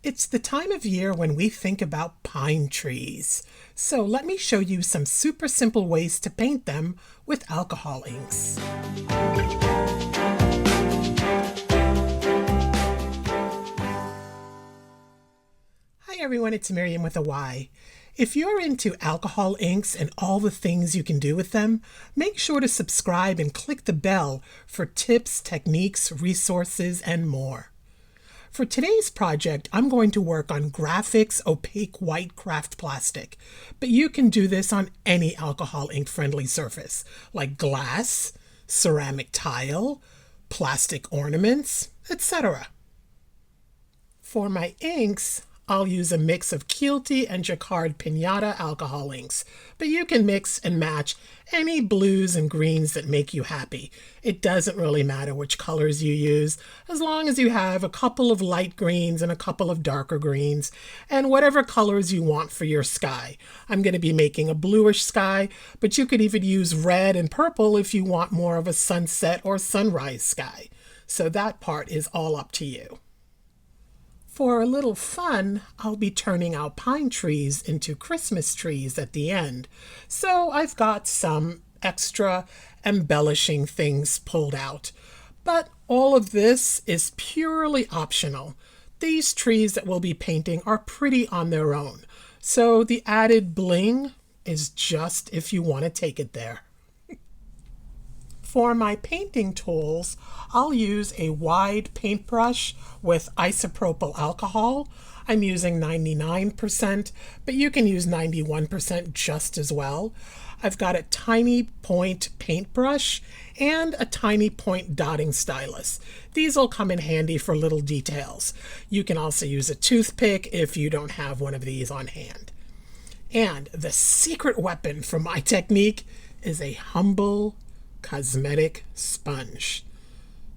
It's the time of year when we think about pine trees. So let me show you some super simple ways to paint them with alcohol inks. Hi everyone, it's Miriam with a Y. If you're into alcohol inks and all the things you can do with them, make sure to subscribe and click the bell for tips, techniques, resources, and more. For today's project, I'm going to work on GRAFIX opaque white craft plastic, but you can do this on any alcohol ink friendly surface, like glass, ceramic tile, plastic ornaments, etc. For my inks, I'll use a mix of Kielty and JACQUARD PIÑATA alcohol inks, but you can mix and match any blues and greens that make you happy. It doesn't really matter which colors you use, as long as you have a couple of light greens and a couple of darker greens, and whatever colors you want for your sky. I'm going to be making a bluish sky, but you could even use red and purple if you want more of a sunset or sunrise sky. So that part is all up to you. For a little fun, I'll be turning out pine trees into Christmas trees at the end. So I've got some extra embellishing things pulled out. But all of this is purely optional. These trees that we'll be painting are pretty on their own. So the added bling is just if you want to take it there. For my painting tools, I'll use a wide paintbrush with isopropyl alcohol. I'm using 99%, but you can use 91% just as well. I've got a tiny point paintbrush and a tiny point dotting stylus. These will come in handy for little details. You can also use a toothpick if you don't have one of these on hand. And the secret weapon for my technique is a humble cosmetic sponge.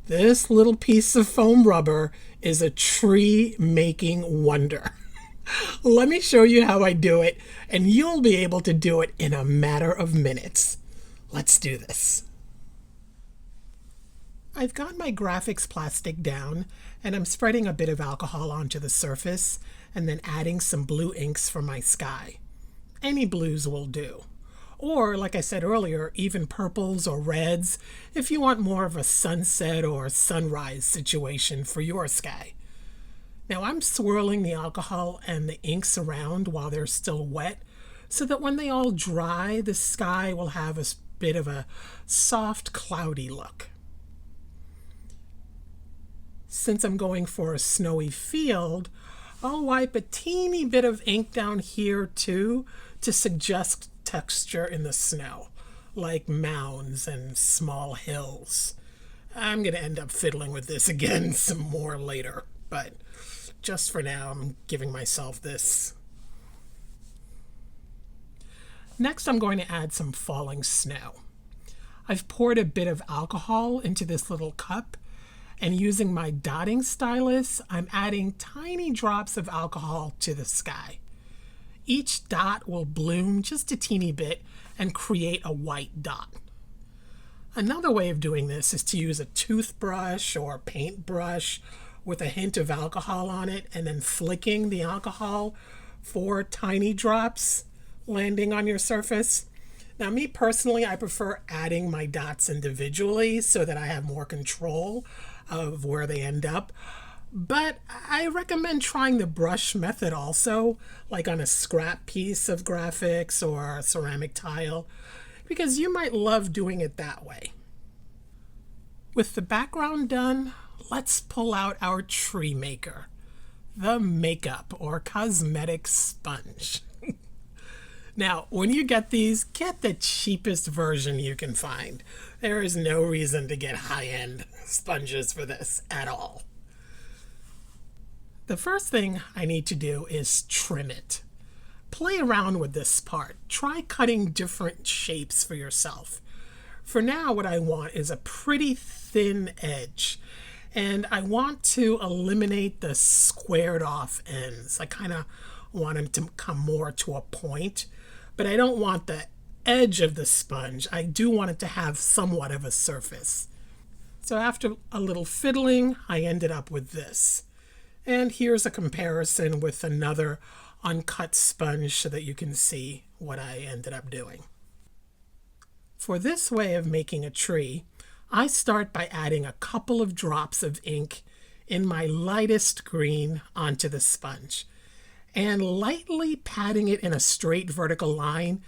This little piece of foam rubber is a tree-making wonder. Let me show you how I do it, and you'll be able to do it in a matter of minutes. Let's do this. I've got my graphics plastic down, and I'm spreading a bit of alcohol onto the surface, and then adding some blue inks for my sky. Any blues will do. Or, like I said earlier, even purples or reds if you want more of a sunset or sunrise situation for your sky. Now I'm swirling the alcohol and the inks around while they're still wet so that when they all dry, the sky will have a bit of a soft, cloudy look. Since I'm going for a snowy field, I'll wipe a teeny bit of ink down here too to suggest texture in the snow, like mounds and small hills. I'm going to end up fiddling with this again some more later, but just for now I'm giving myself this. Next I'm going to add some falling snow. I've poured a bit of alcohol into this little cup, and using my dotting stylus, I'm adding tiny drops of alcohol to the sky. Each dot will bloom just a teeny bit and create a white dot. Another way of doing this is to use a toothbrush or paintbrush with a hint of alcohol on it and then flicking the alcohol for tiny drops landing on your surface. Now me personally, I prefer adding my dots individually so that I have more control of where they end up. But I recommend trying the brush method also, like on a scrap piece of graphics or a ceramic tile, because you might love doing it that way. With the background done, let's pull out our tree maker, the makeup or cosmetic sponge. Now, when you get these, get the cheapest version you can find. There is no reason to get high-end sponges for this at all. The first thing I need to do is trim it. Play around with this part. Try cutting different shapes for yourself. For now, what I want is a pretty thin edge, and I want to eliminate the squared off ends. I kind of want them to come more to a point, but I don't want the edge of the sponge. I do want it to have somewhat of a surface. So after a little fiddling, I ended up with this. And here's a comparison with another uncut sponge so that you can see what I ended up doing. For this way of making a tree, I start by adding a couple of drops of ink in my lightest green onto the sponge and lightly patting it in a straight vertical line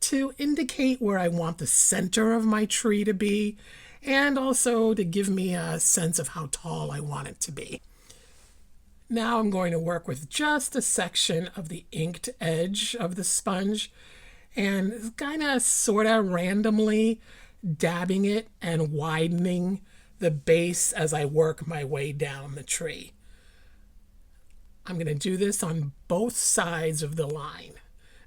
to indicate where I want the center of my tree to be, and also to give me a sense of how tall I want it to be. Now I'm going to work with just a section of the inked edge of the sponge and kind of sort of randomly dabbing it and widening the base as I work my way down the tree. I'm going to do this on both sides of the line.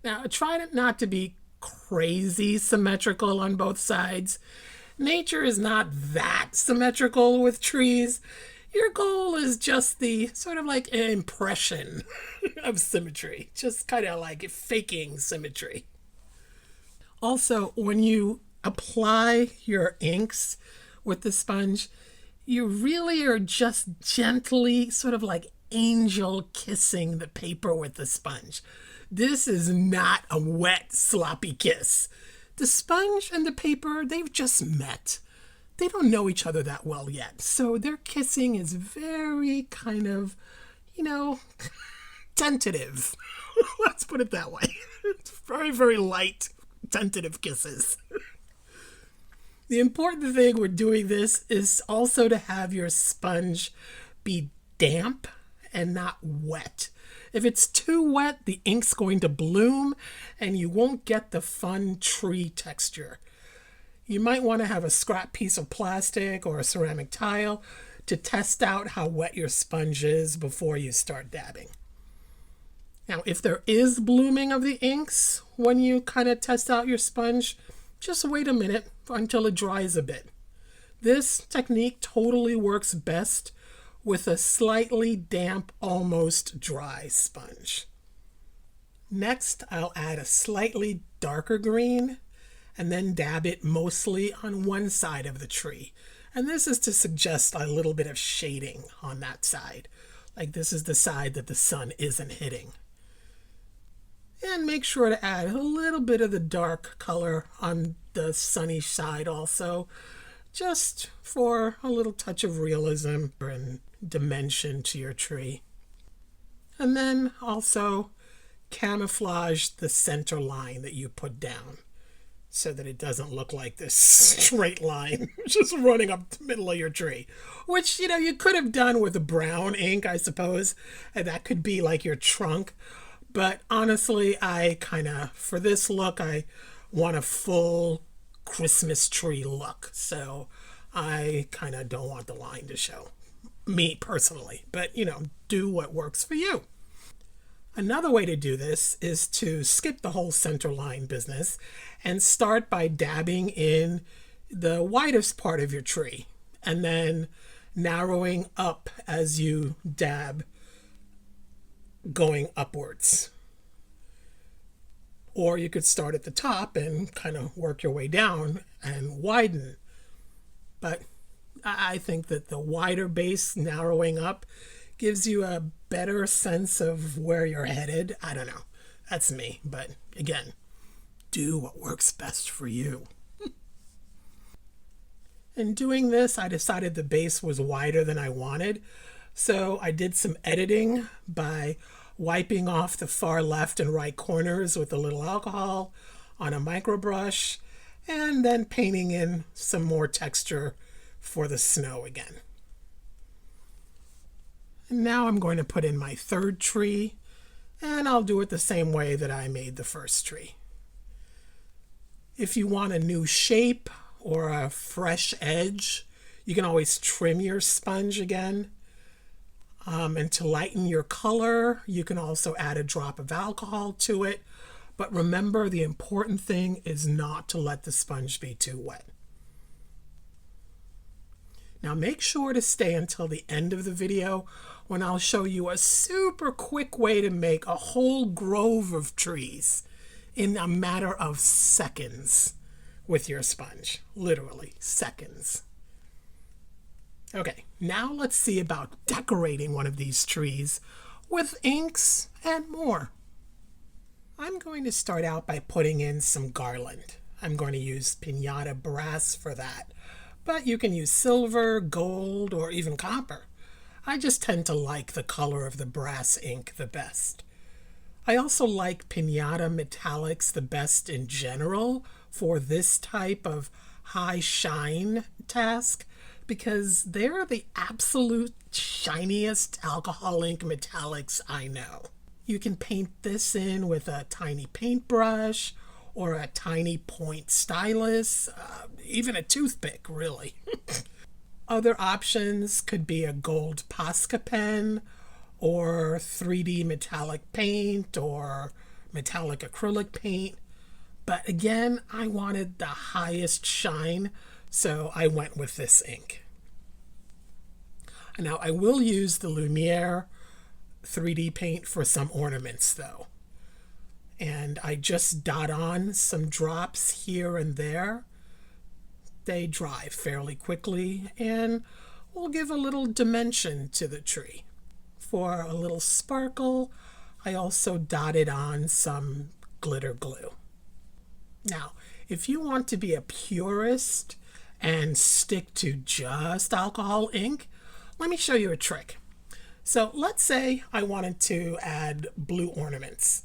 Now, try not to be crazy symmetrical on both sides. Nature is not that symmetrical with trees. Your goal is just the sort of like an impression of symmetry, just kind of like faking symmetry. Also, when you apply your inks with the sponge, you really are just gently sort of like angel kissing the paper with the sponge. This is not a wet, sloppy kiss. The sponge and the paper, they've just met. They don't know each other that well yet. So their kissing is very kind of, tentative. Let's put it that way. It's very, very light, tentative kisses. The important thing with doing this is also to have your sponge be damp and not wet. If it's too wet, the ink's going to bloom and you won't get the fun tree texture. You might want to have a scrap piece of plastic or a ceramic tile to test out how wet your sponge is before you start dabbing. Now, if there is blooming of the inks when you kind of test out your sponge, just wait a minute until it dries a bit. This technique totally works best with a slightly damp, almost dry sponge. Next, I'll add a slightly darker green and then dab it mostly on one side of the tree. And this is to suggest a little bit of shading on that side. Like this is the side that the sun isn't hitting. And make sure to add a little bit of the dark color on the sunny side also, just for a little touch of realism and dimension to your tree. And then also camouflage the center line that you put down so that it doesn't look like this straight line just running up the middle of your tree, which, you could have done with a brown ink, I suppose, and that could be like your trunk. But honestly, for this look, I want a full Christmas tree look. So I kind of don't want the line to show, me personally. But, do what works for you. Another way to do this is to skip the whole center line business and start by dabbing in the widest part of your tree and then narrowing up as you dab going upwards. Or you could start at the top and kind of work your way down and widen. But I think that the wider base narrowing up gives you a better sense of where you're headed. I don't know. That's me. But again, do what works best for you. In doing this, I decided the base was wider than I wanted. So I did some editing by wiping off the far left and right corners with a little alcohol on a micro brush, and then painting in some more texture for the snow again. And now I'm going to put in my third tree, and I'll do it the same way that I made the first tree. If you want a new shape or a fresh edge, you can always trim your sponge again. And to lighten your color, you can also add a drop of alcohol to it. But remember, the important thing is not to let the sponge be too wet. Now make sure to stay until the end of the video when I'll show you a super quick way to make a whole grove of trees in a matter of seconds with your sponge. Literally seconds. Okay, now let's see about decorating one of these trees with inks and more. I'm going to start out by putting in some garland. I'm going to use PIñATA brass for that, but you can use silver, gold, or even copper. I just tend to like the color of the brass ink the best. I also like PIñATA metallics the best in general for this type of high shine task because they're the absolute shiniest alcohol ink metallics I know. You can paint this in with a tiny paintbrush or a tiny point stylus, even a toothpick, really. Other options could be a gold Posca pen or 3D metallic paint or metallic acrylic paint. But again, I wanted the highest shine, so I went with this ink. Now I will use the Lumiere 3D paint for some ornaments though. And I just dot on some drops here and there. They dry fairly quickly and will give a little dimension to the tree. For a little sparkle, I also dotted on some glitter glue. Now, if you want to be a purist and stick to just alcohol ink, let me show you a trick. So let's say I wanted to add blue ornaments.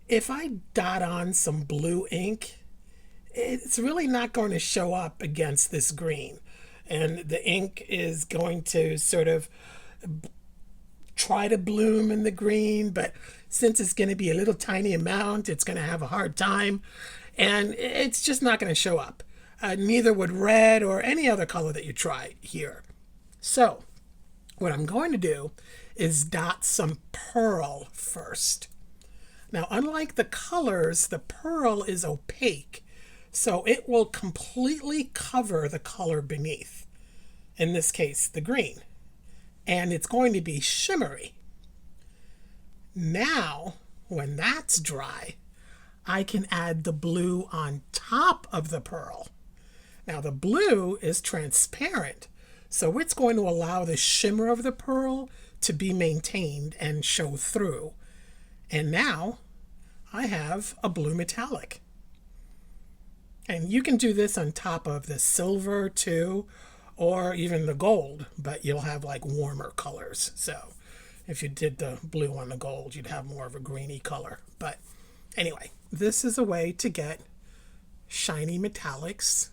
If I dot on some blue ink, it's really not going to show up against this green. And the ink is going to sort of try to bloom in the green, but since it's going to be a little tiny amount, it's going to have a hard time. And it's just not going to show up. Neither would red or any other color that you try here. So what I'm going to do is dot some pearl first. Now, unlike the colors, the pearl is opaque, so it will completely cover the color beneath. In this case, the green. And it's going to be shimmery. Now, when that's dry, I can add the blue on top of the pearl. Now the blue is transparent, so it's going to allow the shimmer of the pearl to be maintained and show through. And now I have a blue metallic. And you can do this on top of the silver too, or even the gold, but you'll have like warmer colors. So if you did the blue on the gold, you'd have more of a greeny color. But anyway, this is a way to get shiny metallics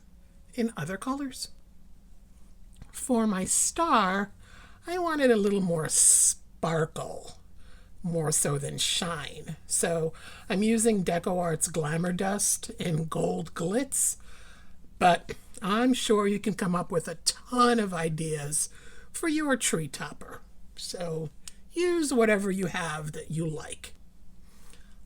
in other colors. For my star, I wanted a little more sparkle, more so than shine. So I'm using DecoArt's Glamour Dust in Gold Glitz, but I'm sure you can come up with a ton of ideas for your tree topper. So use whatever you have that you like.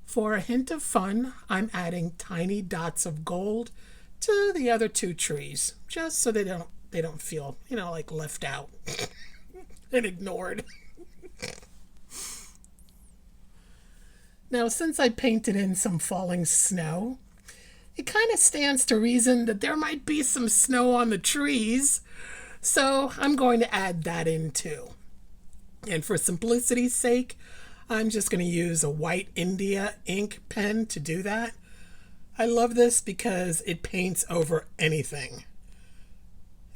For a hint of fun, I'm adding tiny dots of gold to the other two trees, just so they don't feel, like left out and ignored. Now, since I painted in some falling snow, it kind of stands to reason that there might be some snow on the trees, so I'm going to add that in too. And for simplicity's sake, I'm just going to use a white India ink pen to do that. I love this because it paints over anything.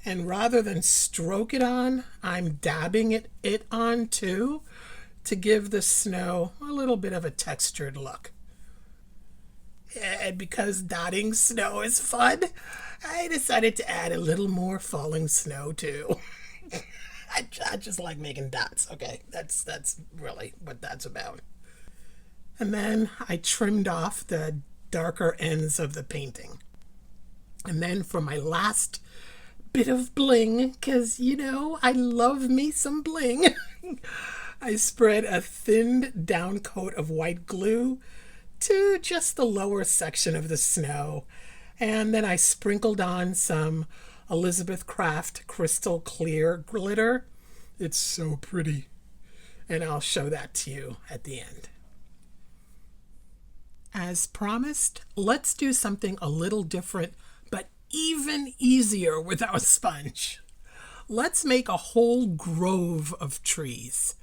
And rather than stroke it on, I'm dabbing it on too to give the snow a little bit of a textured look. And because dotting snow is fun, I decided to add a little more falling snow too. I just like making dots, okay? That's really what that's about. And then I trimmed off the darker ends of the painting. And then for my last bit of bling, because, I love me some bling, I spread a thinned down coat of white glue to just the lower section of the snow. And then I sprinkled on some Elizabeth Craft crystal clear glitter. It's so pretty. And I'll show that to you at the end. As promised, let's do something a little different, but even easier with our sponge. let's make a whole grove of trees,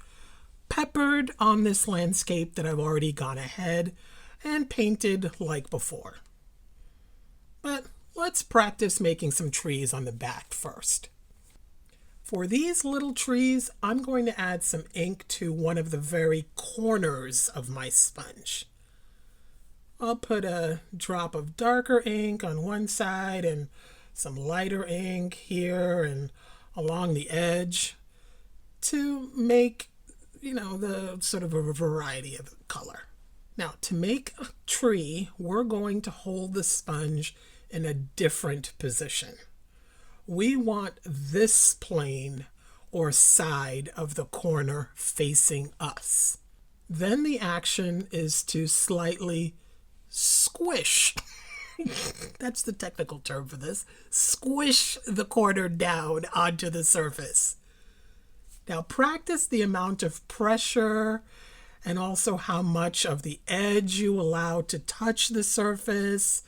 peppered on this landscape that I've already gone ahead and painted like before. But let's practice making some trees on the back first. For these little trees, I'm going to add some ink to one of the very corners of my sponge. I'll put a drop of darker ink on one side and some lighter ink here and along the edge to make, the sort of a variety of color. Now, to make a tree, we're going to hold the sponge in a different position. We want this plane or side of the corner facing us. Then the action is to slightly squish. That's the technical term for this. Squish the corner down onto the surface. Now practice the amount of pressure and also how much of the edge you allow to touch the surface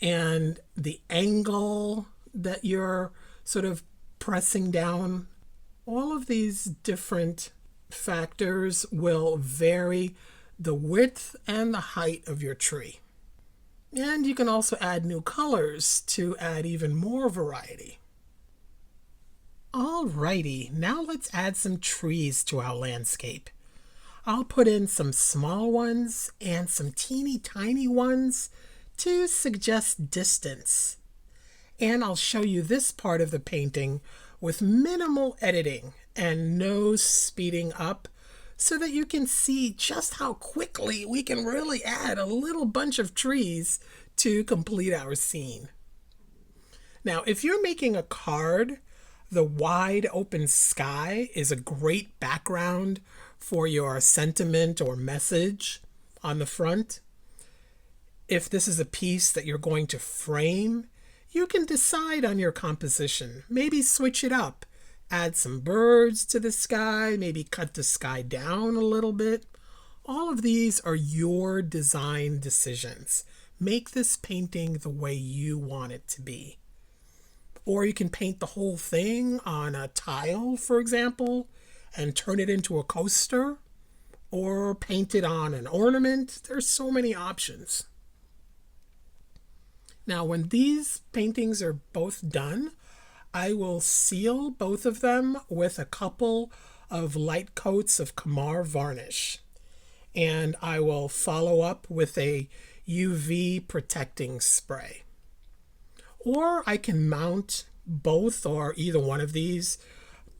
and the angle that you're sort of pressing down. All of these different factors will vary the width and the height of your tree. And you can also add new colors to add even more variety. Alrighty, now let's add some trees to our landscape. I'll put in some small ones and some teeny tiny ones to suggest distance. And I'll show you this part of the painting with minimal editing and no speeding up so that you can see just how quickly we can really add a little bunch of trees to complete our scene. Now, if you're making a card, the wide open sky is a great background for your sentiment or message on the front. If this is a piece that you're going to frame, you can decide on your composition. Maybe switch it up. Add some birds to the sky, maybe cut the sky down a little bit. All of these are your design decisions. Make this painting the way you want it to be. Or you can paint the whole thing on a tile, for example, and turn it into a coaster. Or paint it on an ornament. There's so many options. Now, when these paintings are both done, I will seal both of them with a couple of light coats of Kamar varnish. And I will follow up with a UV protecting spray. Or I can mount both or either one of these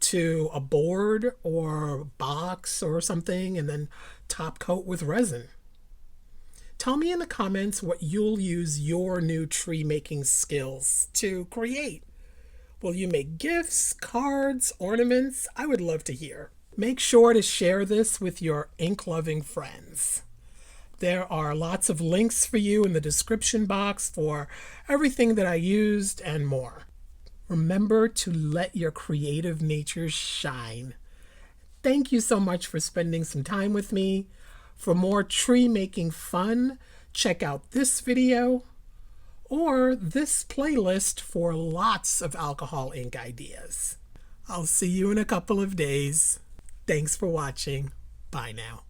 to a board or box or something and then top coat with resin. Tell me in the comments what you'll use your new tree making skills to create. Will you make gifts, cards, ornaments? I would love to hear. Make sure to share this with your ink-loving friends. There are lots of links for you in the description box for everything that I used and more. Remember to let your creative nature shine. Thank you so much for spending some time with me. For more tree making fun, check out this video or this playlist for lots of alcohol ink ideas. I'll see you in a couple of days. Thanks for watching. Bye now.